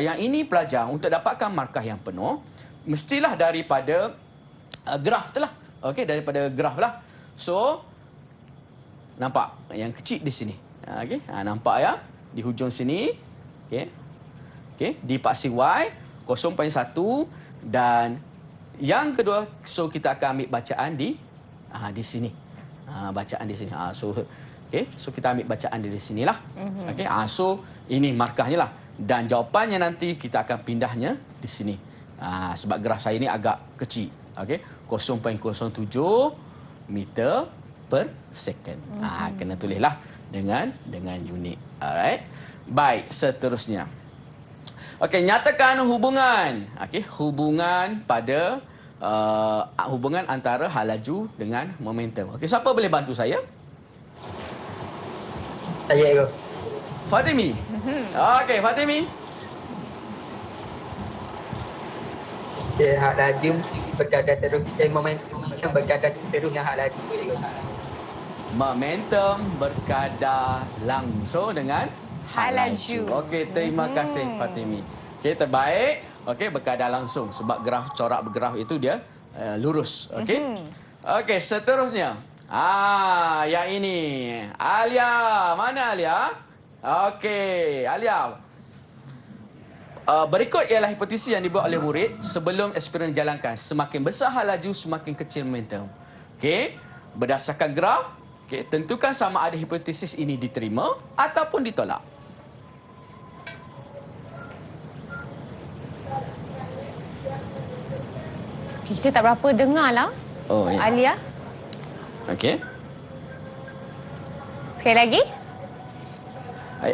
Yang ini pelajar untuk dapatkan markah yang penuh mestilah daripada graf tu lah. Okey, daripada graf lah. So, nampak yang kecil di sini. Okey, nampak ya di hujung sini. Okey. Okey, di paksi Y 0.1 dan yang kedua, so kita akan ambil bacaan di sini. Bacaan di sini. So kita ambil bacaan di sinilah. Okey, so ini markahnya lah dan jawapannya nanti kita akan pindahnya di sini. Sebab graf saya ini agak kecil. Okey, 0.07 meter per second. Kena tulislah dengan unit. Alright. Baik, seterusnya. Okey, nyatakan hubungan. Okey, hubungan pada hubungan antara had laju dengan momentum. Okey, siapa boleh bantu saya?
Saya, cikgu.
Fatimi. Okey, Fatimi.
Had laju berkadar terus. Momentum berkadar terus dengan had laju, cikgu.
Momentum berkadar langsung dengan had laju. Okey, terima kasih Fatimi. Okey, terbaik. Okey, berkadar langsung sebab corak bergraf itu dia lurus. Okey. Okey, seterusnya. Yang ini. Alia, mana Alia? Okey, Alia. Berikut ialah hipotesis yang dibuat oleh murid sebelum eksperimen dijalankan. Semakin besar had laju, semakin kecil momentum. Okey, berdasarkan graf, okey, tentukan sama ada hipotesis ini diterima ataupun ditolak.
Kita tak berapa dengar lah.
Oh, ya.
Alia.
Okey.
Sekali lagi.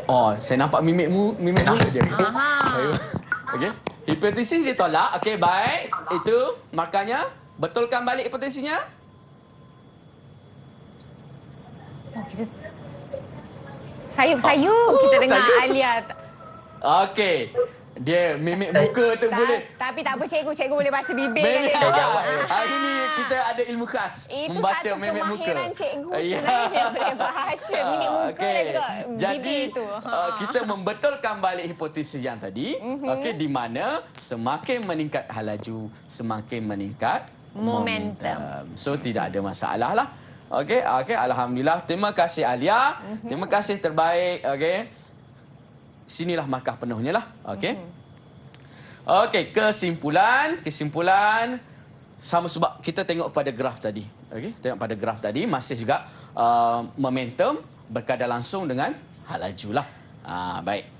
Oh, saya nampak mimik mulut je.
Aha.
Okey. Hipotesis ditolak. Okey, baik. Itu markahnya. Betulkan balik hipotesisnya.
Oh, kita sayup-sayup kita dengar
sayup.
Alia.
Okey. Dia mimik muka tu boleh.
Tapi tak apa cikgu boleh baca bibir kan
Memang
dia.
hari ni kita ada ilmu khas
Itu
membaca
satu
mimik muka.
kemahiran cikgu
Ya.
sebenarnya dia boleh baca mimik muka
Okey.
dan juga
Jadi
bibir tu.
kita membetulkan balik hipotesis yang tadi. Okey, di mana semakin meningkat halaju, semakin meningkat momentum. So tidak ada masalah lah. Okey, alhamdulillah. Terima kasih Alia. Terima kasih terbaik. Okey. Sinilah markah penuhnya lah. Okey. Okey, kesimpulan sama sebab kita tengok pada graf tadi. Okey, tengok pada graf tadi masih juga momentum berkadar langsung dengan halaju lah. Baik.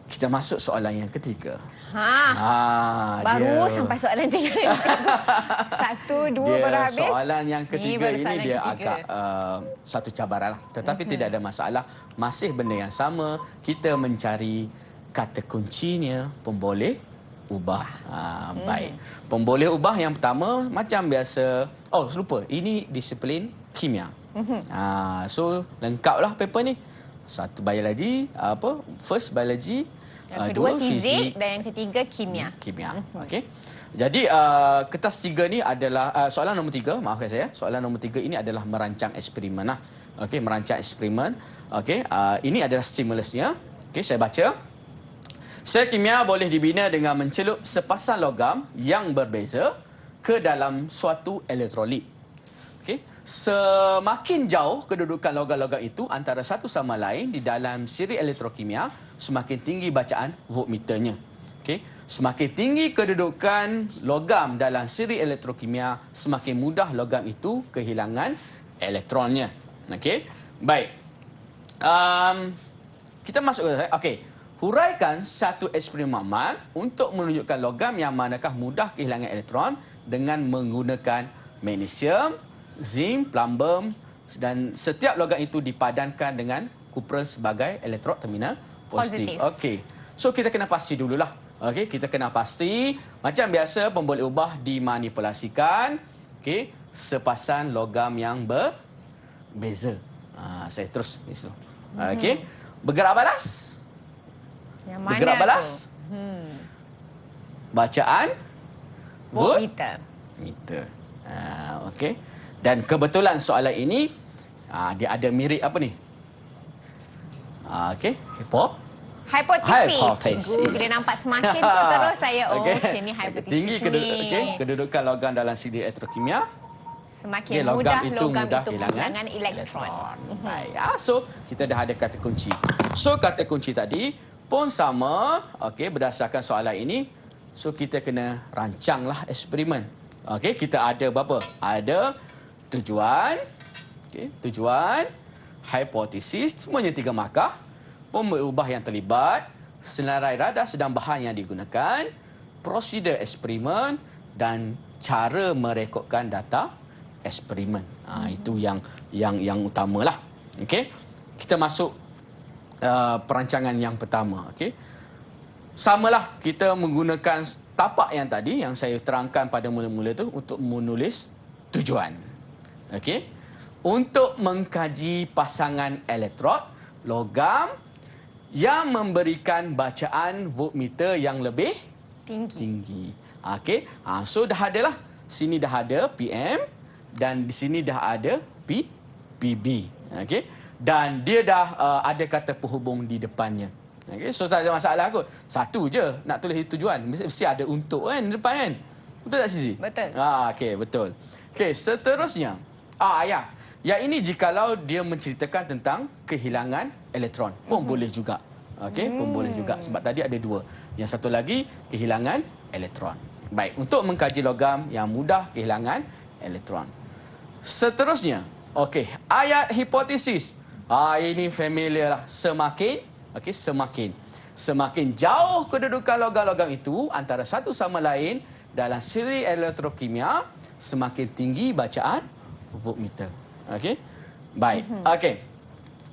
Kita masuk soalan yang ketiga.
Baru sampai soalan 3 ni. 1, 2 baru habis.
Soalan yang ketiga
baru
ini
soalan
dia
ketiga.
agak satu cabaran lah. Tetapi tidak ada masalah. Masih benda yang sama. Kita mencari kata kuncinya pemboleh ubah. Baik. Pemboleh ubah yang pertama macam biasa. Oh, lupa. Ini disiplin kimia. So, lengkaplah paper ni. Satu biologi, first biologi.
Yang kedua fizik dan yang ketiga kimia.
Kimia. Okey. Jadi kertas 3 ni adalah soalan nombor 3, maafkan saya. Soalan nombor 3 ini adalah merancang eksperimen lah. Okey, merancang eksperimen. Okey, ini adalah stimulusnya. Okey, saya baca. Sel kimia boleh dibina dengan mencelup sepasang logam yang berbeza ke dalam suatu elektrolit. Okey. Semakin jauh kedudukan logam-logam itu antara satu sama lain di dalam siri elektrokimia, semakin tinggi bacaan voltmeternya. Okey. Semakin tinggi kedudukan logam dalam siri elektrokimia, semakin mudah logam itu kehilangan elektronnya. Okey. Baik. Kita masuk ke okey. Huraikan satu eksperimen untuk menunjukkan logam yang manakah mudah kehilangan elektron dengan menggunakan magnesium, zinc, plumbum dan setiap logam itu dipadankan dengan kupron sebagai elektrod terminal positif. Okey. So kita kena pasti dululah. Okey, kita kena pasti macam biasa pemboleh ubah dimanipulasikan. Okey, sepasang logam yang berbeza. Saya terus di situ. Okey. Bergerak balas.
Yang mana
Bergerak balas. Bacaan
voltmeter.
Meter. Okey. Dan kebetulan soalan ini dia ada mirip apa ni? Okey,
Hipotesis. Bila nampak semakin tu terus saya ini hipotesis
tinggi
ni.
kedudukan logam dalam siri elektrokimia.
Semakin
logam
mudah
itu
kehilangan elektron.
Baik. So kita dah ada kata kunci. So kata kunci tadi pun sama, okey, berdasarkan soalan ini. So kita kena rancanglah eksperimen. Okey, kita ada berapa? Ada tujuan, okey, tujuan, hipotesis, semuanya 3 markah, pemboleh ubah yang terlibat, senarai radar sedang bahan yang digunakan, prosedur eksperimen dan cara merekodkan data eksperimen. Itu yang utamalah. Okey. Kita masuk perancangan yang pertama. Okey. Samalah kita menggunakan tapak yang tadi yang saya terangkan pada mula-mula tu untuk menulis tujuan. Okey. Untuk mengkaji pasangan elektrod logam yang memberikan bacaan voltmeter yang lebih tinggi. Okey. So dah ada lah. Sini dah ada PM dan di sini dah ada PB. Okey. Dan dia dah ada kata penghubung di depannya. Okay, so tak ada masalah kot. Satu je nak tulis tujuan. Mesti ada untuk kan di depan kan. Betul tak Sisi?
Betul.
Okey, betul. Okey, seterusnya. Ya. Yang ini jikalau dia menceritakan tentang kehilangan elektron pun boleh juga. Okey, pun boleh juga sebab tadi ada 2. Yang satu lagi kehilangan elektron. Baik, untuk mengkaji logam yang mudah kehilangan elektron. Seterusnya, okey, ayat hipotesis. Ini familiar lah. Semakin jauh kedudukan logam-logam itu antara satu sama lain dalam siri elektrokimia, semakin tinggi bacaan voltmeter. Okey. Baik. Okey.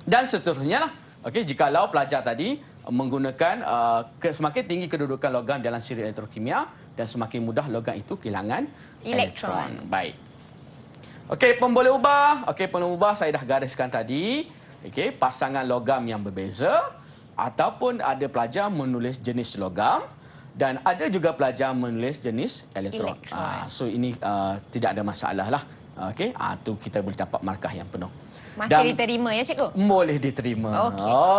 Dan seterusnya lah. Okey, jikalau pelajar tadi menggunakan semakin tinggi kedudukan logam dalam siri elektrokimia dan semakin mudah logam itu kehilangan elektron. Baik. Okey, pemboleh ubah. Okey, pemboleh ubah saya dah gariskan tadi. Okey, pasangan logam yang berbeza ataupun ada pelajar menulis jenis logam dan ada juga pelajar menulis jenis elektron. So ini tidak ada masalah lah. Okey, tu kita boleh dapat markah yang penuh.
Masih diterima ya cikgu?
Boleh diterima.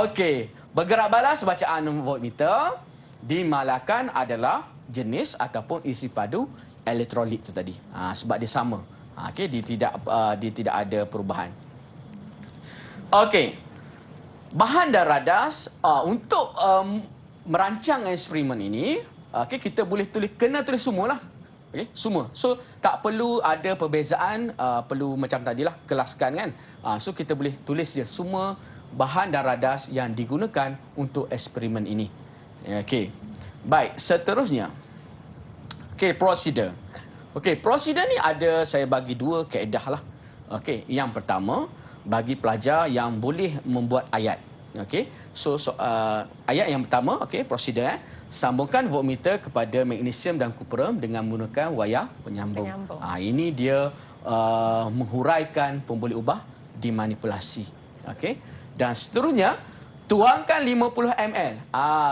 Okey. Bergerak balas bacaan voltmeter dimalakan adalah jenis ataupun isi padu elektrolit itu tadi. Sebab dia sama. Okey, dia tidak ada perubahan. Okey. Bahan dan radas untuk merancang eksperimen ini, okey, kita boleh kena tulis semualah. Okey, semua. So tak perlu ada perbezaan, perlu macam tadilah kelaskan kan. So kita boleh tulis dia semua bahan dan radas yang digunakan untuk eksperimen ini. Okey. Baik, seterusnya. Okey, prosedur. Okey, prosedur ni ada saya bagi dua kaedah lah. Okey, yang pertama bagi pelajar yang boleh membuat ayat. Okey. So ayat yang pertama, okey, prosedur sambungkan voltmeter kepada magnesium dan kuprum dengan menggunakan wayar penyambung. Ini dia menghuraikan pemboleh ubah dimanipulasi. Okey. Dan seterusnya tuangkan 50 ml.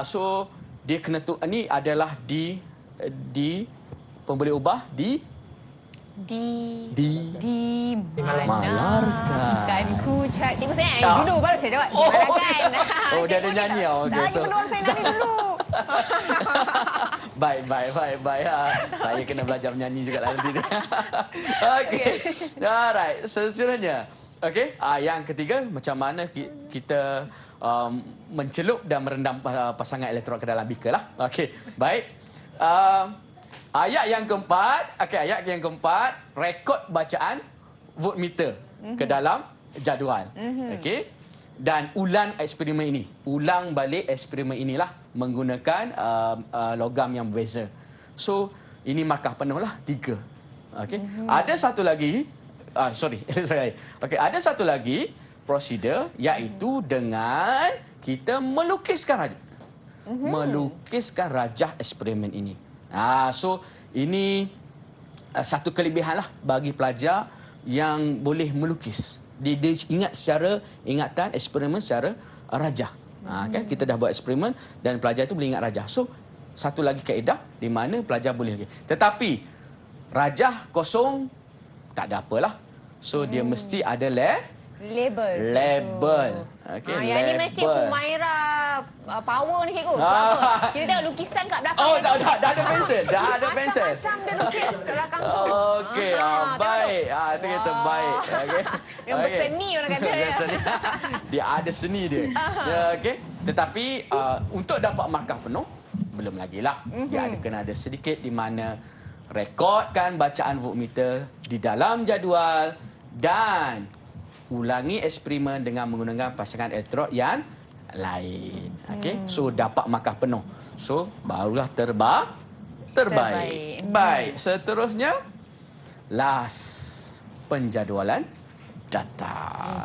So dia kena ni adalah di pemboleh ubah di malarkan.
Kan ku cak. Cikgu saya nyanyi dulu baru saya jawab. Malarkan.
Dia ada nyanyi.
Okay, so saya nyanyi dulu.
Baik. Saya kena belajar menyanyi juga lah nanti. Okey. Alright. Seterusnya. Okey. Yang ketiga, macam mana kita mencelup dan merendam pasangan elektron ke dalam beaker lah. Okey. Baik. Ayat yang keempat, rekod bacaan voltmeter ke dalam jadual. Okey. Dan ulang eksperimen ini. Ulang balik eksperimen inilah menggunakan logam yang berbeza. So, ini markah penuh lah, 3. Okey. Ada satu lagi, Okey, ada satu lagi prosedur iaitu dengan kita melukiskan rajah. Melukiskan rajah eksperimen ini. So ini satu kelebihan lah bagi pelajar yang boleh melukis. Dia ingat secara ingatan eksperimen secara rajah. Kan kita dah buat eksperimen dan pelajar itu boleh ingat rajah. So satu lagi kaedah di mana pelajar boleh lukis. Tetapi rajah kosong tak ada apalah. So dia mesti ada label. Okey,
yang ni mesti Humaira power ni cikgu. Sebab kita tengok lukisan kat belakang.
Dah ada pensel.
Macam-macam dia lukis kat belakang tu.
Okey, baik. Itu kita baik. Okey.
Yang berseni orang kata.
Dia ada seni dia. Okey. Tetapi untuk dapat markah penuh belum lagi lah. Dia kena ada sedikit di mana rekodkan bacaan voltmeter di dalam jadual dan ulangi eksperimen dengan menggunakan pasangan elektrod yang lain. Okey. So dapat markah penuh. So barulah terbaik. Baik, seterusnya last penjadualan data.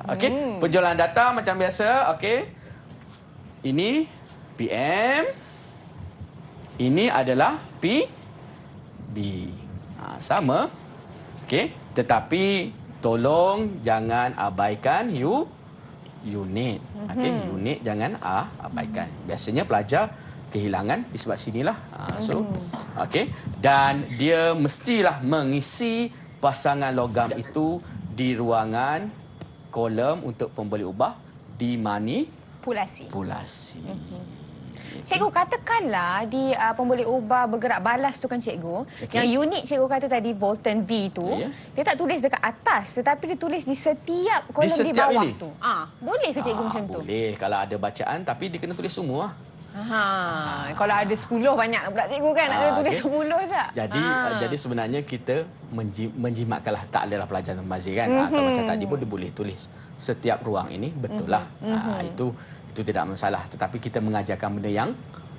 Okey, penjadualan data macam biasa, okey. Ini PM. Ini adalah PB. Sama. Okey, tetapi tolong jangan abaikan unit. Okey, unit jangan abaikan. Biasanya pelajar kehilangan di sebab sinilah. Okey, dan dia mestilah mengisi pasangan logam itu di ruangan kolom untuk pemboleh ubah dimanipulasi.
Cikgu, katakanlah di pemboleh ubah bergerak balas tu kan cikgu, yang unit cikgu kata tadi Volton V tu, dia tak tulis dekat atas tetapi dia tulis di setiap kolom di bawah tu. Boleh ke cikgu macam tu?
Boleh kalau ada bacaan tapi dia kena tulis semua.
Kalau ada 10 banyak pula cikgu kan, nak tulis 10 tak?
Jadi sebenarnya kita menjimatkanlah, tak adalah pelajar membazir kan. Kalau macam tadi pun dia boleh tulis setiap ruang ini betul lah. Itu tidak masalah, tetapi kita mengajarkan benda yang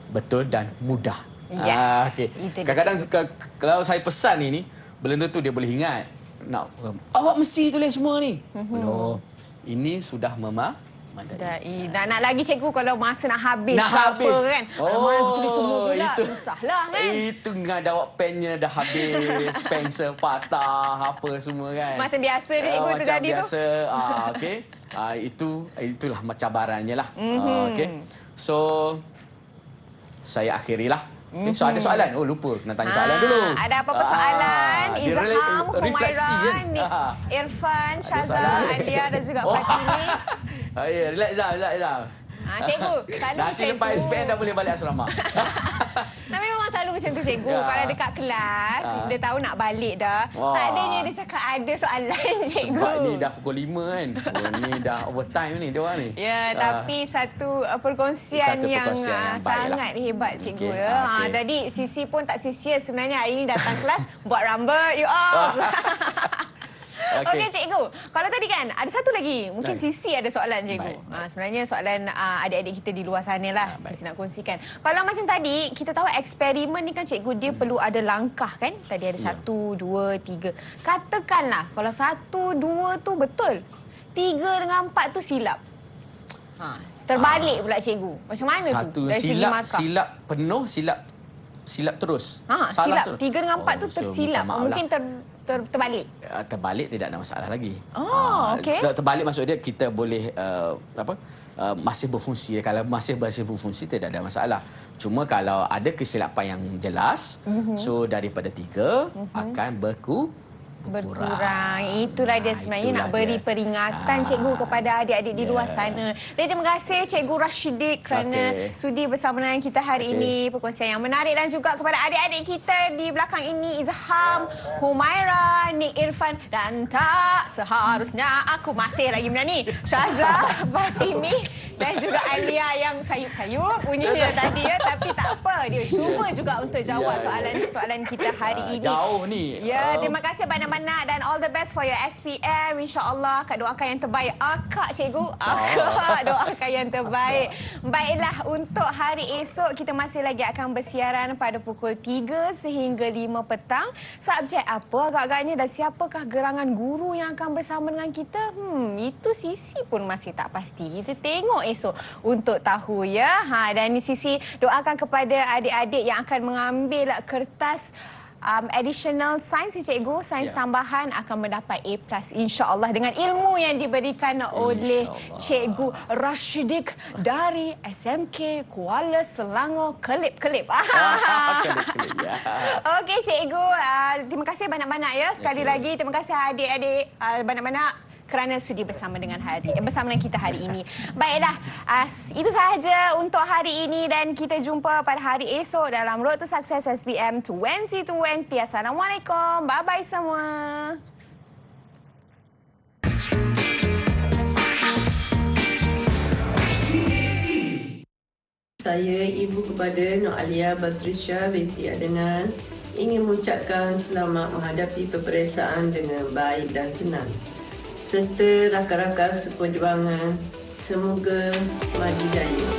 betul dan mudah
Ya,
Okey.
itu dia.
Kadang-kadang kalau saya pesan ini, belum tentu dia boleh ingat. Nak, awak mesti tulis semua ni. Belum. Ini sudah memadai.
Dan nak lagi cikgu kalau masa nak habis
Nak
ke
habis.
apa kan. Mana aku tulis semua pula.
itu.
Susahlah kan.
Itu dengan awak pennya dah habis, pensel patah, apa semua kan.
Macam biasa dia cikgu tu
macam
tadi tu.
biasa. Okey. Itulah cabarannya lah. Okey. So, saya akhirilah. Okay, so ada soalan? Oh lupa nak tanya soalan dulu.
Ada apa-apa soalan?
dia
Izham,
refleksi
Humaira,
kan?
Nik, Irfan,
Ada
Syaza,
soalan.
Alia dan juga Fatini.
Ya, relax Zam.
Cikgu, selalu
Nanti
macam
lepas
tu.
SPM dah boleh balik asrama.
Nah, memang selalu macam tu cikgu.
Ya.
Kalau dekat kelas, dia tahu nak balik dah.
Wah.
Tak adanya dia cakap ada soalan cikgu.
Sebab ni dah pukul 5 kan. Oh, ni dah overtime ni dia orang ni.
Ya, tapi satu perkongsian
Satu
yang,
perkongsian yang baik
sangat
lah.
hebat cikgu.
Okey,
Ya.
okey.
Jadi Sisi pun tak sia-sia sebenarnya hari ini datang kelas buat rambut you all. Okey cikgu. Kalau tadi kan ada satu lagi. Mungkin Sisi ada soalan cikgu. Sebenarnya soalan adik-adik kita di luar sana lah. Sisi nak kongsikan. Kalau macam tadi kita tahu eksperimen ni kan cikgu dia perlu ada langkah kan. Tadi ada 1, 2, 3. Katakanlah kalau 1, 2 tu betul. 3 dengan 4 tu silap. Terbalik pula cikgu. Macam mana tu?
Satu
Dari segi markah.
silap penuh, silap terus.
Silap.
terus.
3 dengan 4 tu
so
tersilap.
minta maaf
Mungkin
lah.
terbalik.
Terbalik tidak ada masalah lagi.
Okey.
Terbalik maksud dia kita boleh masih berfungsi. Kalau masih berfungsi tidak ada masalah. Cuma kalau ada kesilapan yang jelas, so daripada 3 akan berkurang.
Itulah dia sebenarnya
itulah
nak beri
dia.
peringatan cikgu kepada adik-adik di luar sana. Dan terima kasih Cikgu Rashidik kerana sudi bersama dengan kita hari ini. Perkongsian yang menarik dan juga kepada adik-adik kita di belakang ini Izham, Humaira, Nik, Irfan dan tak seharusnya aku masih lagi menyanyi. Syaza, Fatimi dan juga Alia yang sayup-sayup bunyinya tadi ya. Tapi tak apa, dia cuba juga untuk jawab soalan kita hari ini.
Jauh ni.
Ya, terima kasih banyak-banyak dan all the best for your SPM. InsyaAllah Kak doakan yang terbaik. Akak cikgu, akak doakan yang terbaik. Baiklah, untuk hari esok kita masih lagi akan bersiaran pada pukul 3 sehingga 5 petang. Subjek apa agak-agaknya dan siapakah gerangan guru yang akan bersama dengan kita? Itu Sisi pun masih tak pasti. Kita tengok esok untuk tahu ya. Dan Sisi doakan kepada adik-adik yang akan mengambil kertas additional science cikgu, sains tambahan akan mendapat A+ insya-Allah dengan ilmu yang diberikan oleh Cikgu Rashidik dari SMK Kuala Selangor Kelip-Kelip.
Kelip-kelip ya.
Okey cikgu, terima kasih banyak-banyak ya. Sekali lagi terima kasih adik-adik banyak-banyak kerana sudi bersama dengan kita hari ini. Baiklah, itu sahaja untuk hari ini dan kita jumpa pada hari esok dalam Road to Success SPM 2020. Assalamualaikum. Bye-bye semua.
Saya ibu kepada Nur Alia Batrisya binti Adnan ingin mengucapkan selamat menghadapi peperiksaan dengan baik dan tenang. Serta rakan-rakan seperjuangan, semoga maju jaya.